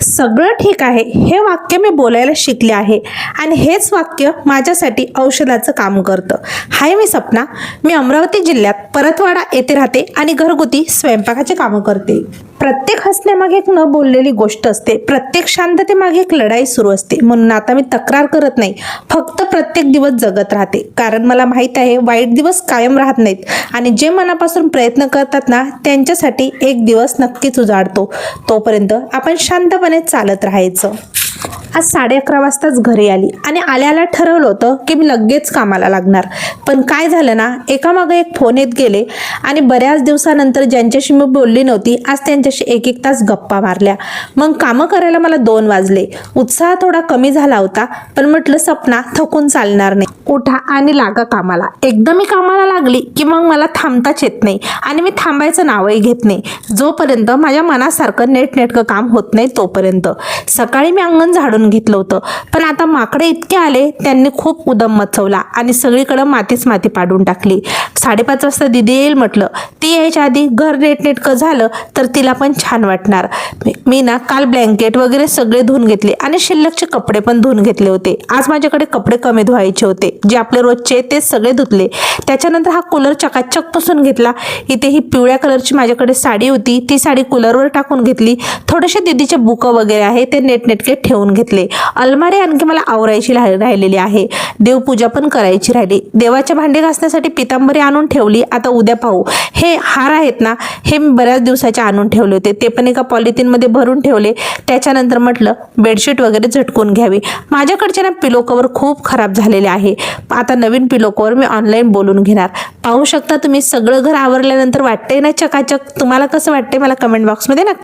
सगळं ठीक आहे हे वाक्य मी बोलायला शिकले आहे आणि हेच वाक्य माझ्यासाठी औषधाचं काम करतं. हाय, मी सपना. मी अमरावती जिल्ह्यात परतवाडा येथे राहते आणि घरगुती स्वयंपाकाचे कामं करते. प्रत्येक हसण्यामागे एक न बोललेली गोष्ट असते. प्रत्येक शांततेमागे एक लढाई सुरू असते. म्हणून आता मी तक्रार करत नाही, फक्त प्रत्येक दिवस जगत राहते. कारण मला माहित आहे वाईट दिवस कायम राहत नाहीत आणि जे मनापासून प्रयत्न करतात ना त्यांच्यासाठी एक दिवस नक्कीच उजाडतो. तोपर्यंत आपण शांतपणे चालत राहायचं. आज 11:30 वाजताच घरी आली आणि आल्याला ठरवलं होतं की मी लगेच कामाला लागणार. पण काय झालं ना, एकामागे एक फोन येत गेले आणि बऱ्याच दिवसानंतर ज्यांच्याशी मी बोलली नव्हती आज त्यांच्याशी एक एक तास गप्पा मारल्या. मग कामं करायला मला 2 वाजले. उत्साह थोडा कमी झाला होता, पण म्हटलं सपना, थकून चालणार नाही, उठा आणि लागा कामाला. एकदा मी कामाला लागली की मग मला थांबताच येत नाही आणि मी थांबायचं नावही घेत नाही जोपर्यंत माझ्या मनासारखं नेटनेटकं काम होत नाही तोपर्यंत. सकाळी मी अंगण झाडून घेतलं होतं, पण आता माकडे इतके आले त्यांनी खूप उदम मचवला आणि सगळीकडे मातीच माती पाडून टाकली. 5:30 वाजता दीदी येईल म्हटलं. ती यायच्या आधी घर नेटनेटकं झालं तर तिला पण छान वाटणार. मी ना काल ब्लँकेट वगैरे सगळे धुवून घेतले आणि शिल्लकचे कपडे पण धुवून घेतले होते. आज माझ्याकडे कपडे कमी धुवायचे होते, जे आपले रोजचे तेच सगळे धुतले. त्याच्यानंतर हा कूलर चकाचक पुसून घेतला. इथे ही पिवळ्या कलरची माझ्याकडे साडी होती, ती साडी कूलरवर टाकून घेतली. थोडेसे दीदीचे बुकं वगैरे आहे ते नेटनेटके ठेवून घेतले. अलमारी आणखी मला आवरायची राहिलेली आहे. देवपूजा पण करायची राहिली. देवाच्या भांडे घासण्यासाठी पितांबरी आणून ठेवली. आता उद्या पाहू. हे हार आहेत ना, हे मी बऱ्याच दिवसाचे आणून ठेवले होते, ते पण एका पॉलिथिनमध्ये भरून ठेवले. त्याच्यानंतर म्हटलं बेडशीट वगैरे झटकून घ्यावी. माझ्याकडचे ना पिलो कवर खूप खराब झालेले आहे. आता नवीन पिलो कवर मी ऑनलाईन बोलून घेणार. पाहू शकता तुम्ही, सगळं घर आवरल्यानंतर वाटतंय ना चकाचक. तुम्हाला कसं वाटतंय मला कमेंट बॉक्समध्ये नक्की